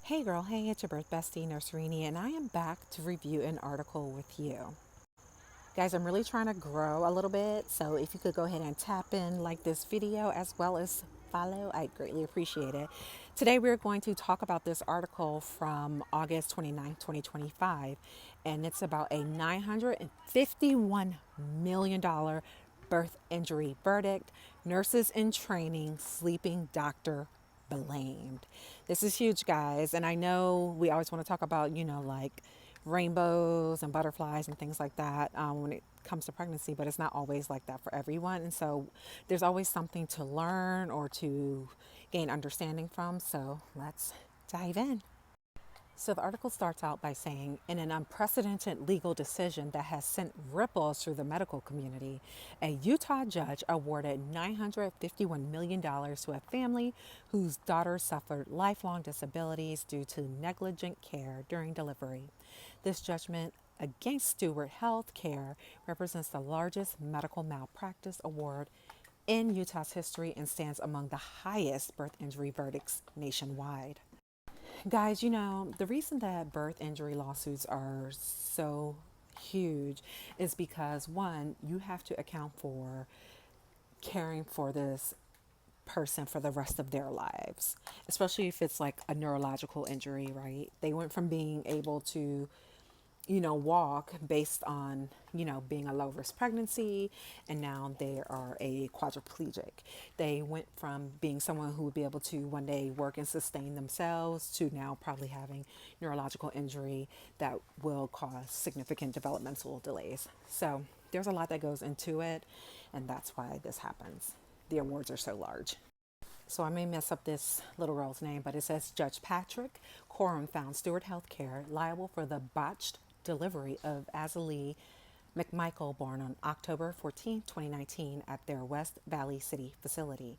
Hey girl, hey, it's your birth bestie, Nurserini, and I am back to review an article with you. Guys, I'm really trying to grow a little bit, so if you could go ahead and tap in, like this video, as well as follow, I'd greatly appreciate it. Today, we're going to talk about this article from August 29th, 2025, and it's about a $951 million birth injury verdict, nurses in training, sleeping doctor blamed. This is huge, guys. And I know we always want to talk about, like rainbows and butterflies and things like that when it comes to pregnancy, but it's not always like that for everyone. And so there's always something to learn or to gain understanding from. So let's dive in. So the article starts out by saying, in an unprecedented legal decision that has sent ripples through the medical community, a Utah judge awarded $951 million to a family whose daughter suffered lifelong disabilities due to negligent care during delivery. This judgment against Steward Health Care represents the largest medical malpractice award in Utah's history and stands among the highest birth injury verdicts nationwide. Guys, the reason that birth injury lawsuits are so huge is because one, you have to account for caring for this person for the rest of their lives, especially if it's like a neurological injury, right? They went from being able to walk based on, being a low risk pregnancy, and now they are a quadriplegic. They went from being someone who would be able to one day work and sustain themselves to now probably having neurological injury that will cause significant developmental delays. So there's a lot that goes into it, and that's why this happens. The awards are so large. So I may mess up this little girl's name, but it says Judge Patrick Coram found Steward Healthcare liable for the botched delivery of Azalee McMichael, born on October 14, 2019, at their West Valley City facility.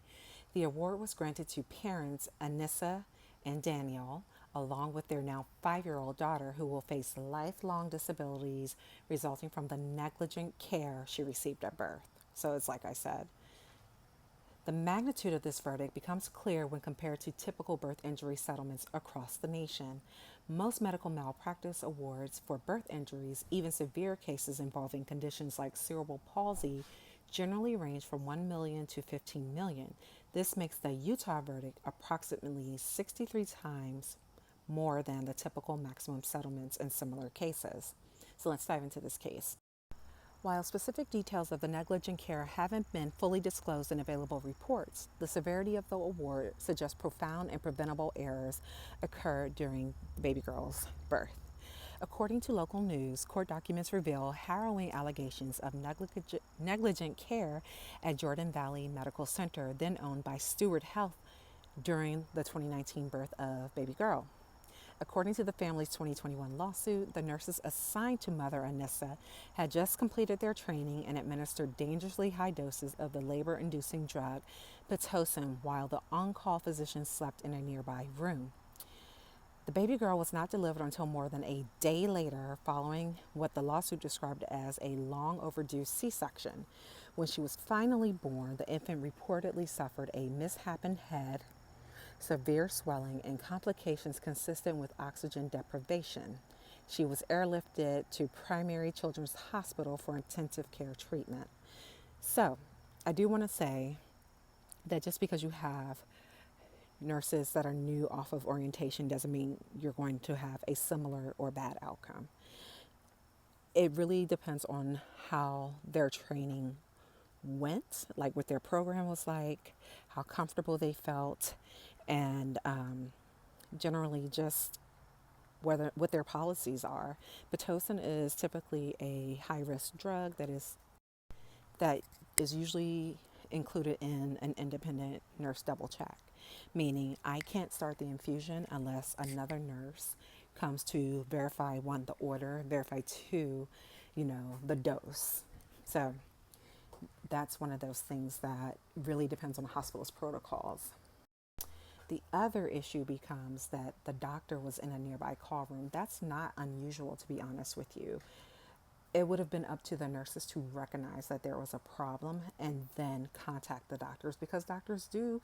The award was granted to parents Anissa and Daniel, along with their now 5-year-old daughter, who will face lifelong disabilities resulting from the negligent care she received at birth. So it's like I said, the magnitude of this verdict becomes clear when compared to typical birth injury settlements across the nation. Most medical malpractice awards for birth injuries, even severe cases involving conditions like cerebral palsy, generally range from 1 million to 15 million. This makes the Utah verdict approximately 63 times more than the typical maximum settlements in similar cases. So let's dive into this case. While specific details of the negligent care haven't been fully disclosed in available reports, the severity of the award suggests profound and preventable errors occurred during the baby girl's birth. According to local news, court documents reveal harrowing allegations of negligent care at Jordan Valley Medical Center, then owned by Steward Health, during the 2019 birth of baby girl. According to the family's 2021 lawsuit, the nurses assigned to Mother Anissa had just completed their training and administered dangerously high doses of the labor-inducing drug Pitocin while the on-call physician slept in a nearby room. The baby girl was not delivered until more than a day later, following what the lawsuit described as a long overdue C-section. When she was finally born, the infant reportedly suffered a misshapen head, severe swelling, and complications consistent with oxygen deprivation. She was airlifted to Primary Children's Hospital for intensive care treatment. So, I do want to say that just because you have nurses that are new off of orientation doesn't mean you're going to have a similar or bad outcome. It really depends on how their training went, like what their program was like, how comfortable they felt, and generally just whether what their policies are. Pitocin is typically a high-risk drug that is usually included in an independent nurse double check, meaning I can't start the infusion unless another nurse comes to verify, one, the order, verify, two, the dose. So that's one of those things that really depends on the hospital's protocols. The other issue becomes that the doctor was in a nearby call room. That's not unusual, to be honest with you. It would have been up to the nurses to recognize that there was a problem and then contact the doctors, because doctors do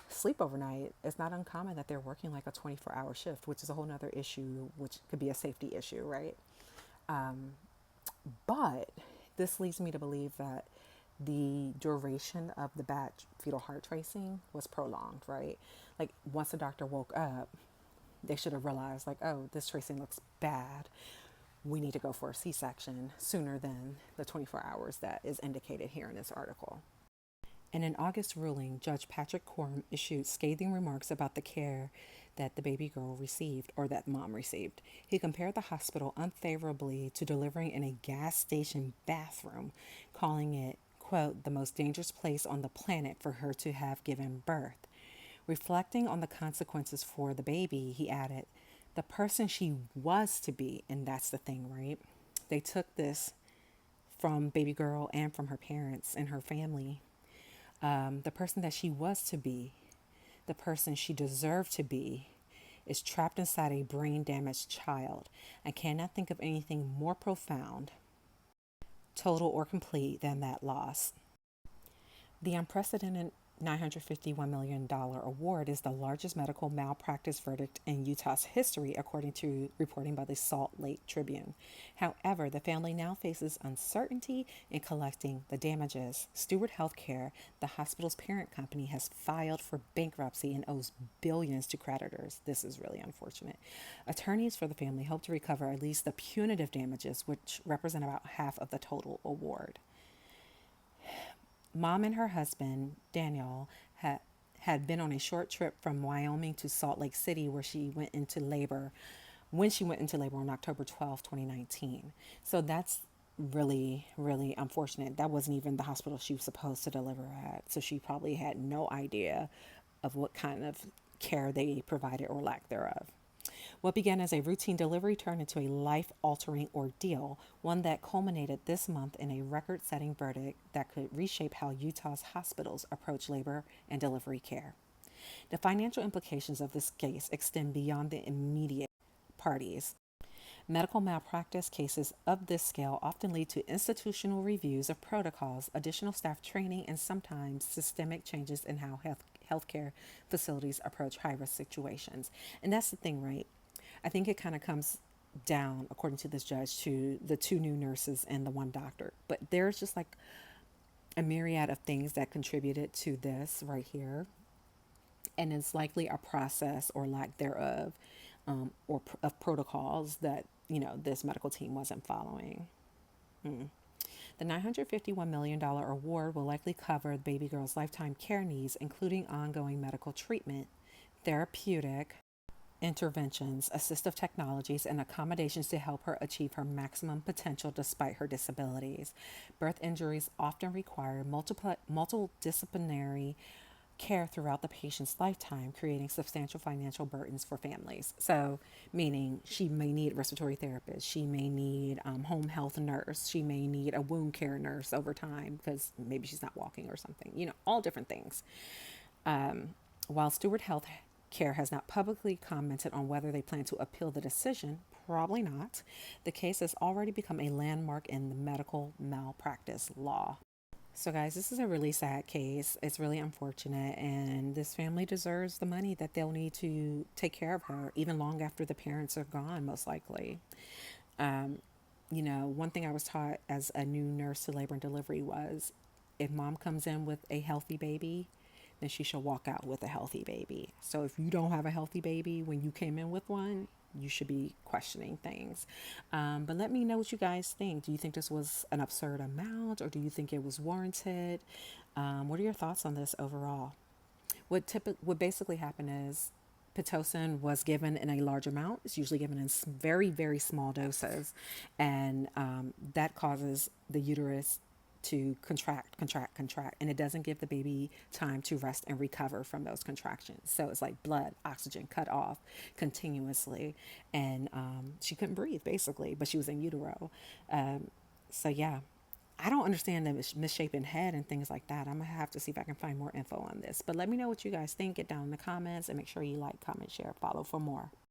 sleep overnight, it's not uncommon that they're working like a 24-hour shift, which is a whole nother issue, which could be a safety issue, right? But this leads me to believe that the duration of the batch fetal heart tracing was prolonged, right? Like once the doctor woke up, they should have realized, like, oh, this tracing looks bad. We need to go for a C section sooner than the 24 hours that is indicated here in this article. In an August ruling, Judge Patrick Quorum issued scathing remarks about the care that the baby girl received or that mom received. He compared the hospital unfavorably to delivering in a gas station bathroom, calling it, quote, the most dangerous place on the planet for her to have given birth. Reflecting on the consequences for the baby, he added, the person she was to be, and that's the thing, right? They took this from baby girl and from her parents and her family. The person that she was to be, the person she deserved to be, is trapped inside a brain damaged child. I cannot think of anything more profound, total, or complete than that loss. The unprecedented $951 million award is the largest medical malpractice verdict in Utah's history, according to reporting by the Salt Lake Tribune. However, the family now faces uncertainty in collecting the damages. Steward Healthcare, the hospital's parent company, has filed for bankruptcy and owes billions to creditors. This is really unfortunate. Attorneys for the family hope to recover at least the punitive damages, which represent about half of the total award. Mom and her husband, Daniel, had been on a short trip from Wyoming to Salt Lake City where she went into labor when she went into labor on October 12th, 2019. So that's really, really unfortunate. That wasn't even the hospital she was supposed to deliver at. So she probably had no idea of what kind of care they provided or lack thereof. What began as a routine delivery turned into a life altering ordeal, one that culminated this month in a record setting verdict that could reshape how Utah's hospitals approach labor and delivery care. The financial implications of this case extend beyond the immediate parties. Medical malpractice cases of this scale often lead to institutional reviews of protocols, additional staff training, and sometimes systemic changes in how healthcare facilities approach high risk situations. And that's the thing, right? I think it kind of comes down, according to this judge, to the two new nurses and the one doctor. But there's just like a myriad of things that contributed to this right here. And it's likely a process or lack thereof, of protocols that, this medical team wasn't following. The $951 million award will likely cover the baby girl's lifetime care needs, including ongoing medical treatment, therapeutic interventions, assistive technologies, and accommodations to help her achieve her maximum potential despite her disabilities. Birth injuries often require multidisciplinary care throughout the patient's lifetime, creating substantial financial burdens for families. So, meaning she may need respiratory therapist, she may need home health nurse, she may need a wound care nurse over time because maybe she's not walking or something, all different things. While Steward Health Care has not publicly commented on whether they plan to appeal the decision, probably not, the case has already become a landmark in the medical malpractice law. So, guys, this is a really sad case. It's really unfortunate, and this family deserves the money that they'll need to take care of her, even long after the parents are gone, most likely. One thing I was taught as a new nurse to labor and delivery was if mom comes in with a healthy baby, then she should walk out with a healthy baby. So if you don't have a healthy baby when you came in with one, you should be questioning things. But let me know what you guys think. Do you think this was an absurd amount, or do you think it was warranted? What are your thoughts on this overall? What basically happened is Pitocin was given in a large amount. It's usually given in very, very small doses, and that causes the uterus to contract, and it doesn't give the baby time to rest and recover from those contractions. So it's like blood, oxygen cut off continuously, and she couldn't breathe basically, but she was in utero. So yeah, I don't understand the misshapen head and things like that. I'm gonna have to see if I can find more info on this. But let me know what you guys think. Get down in the comments and make sure you like, comment, share, follow for more.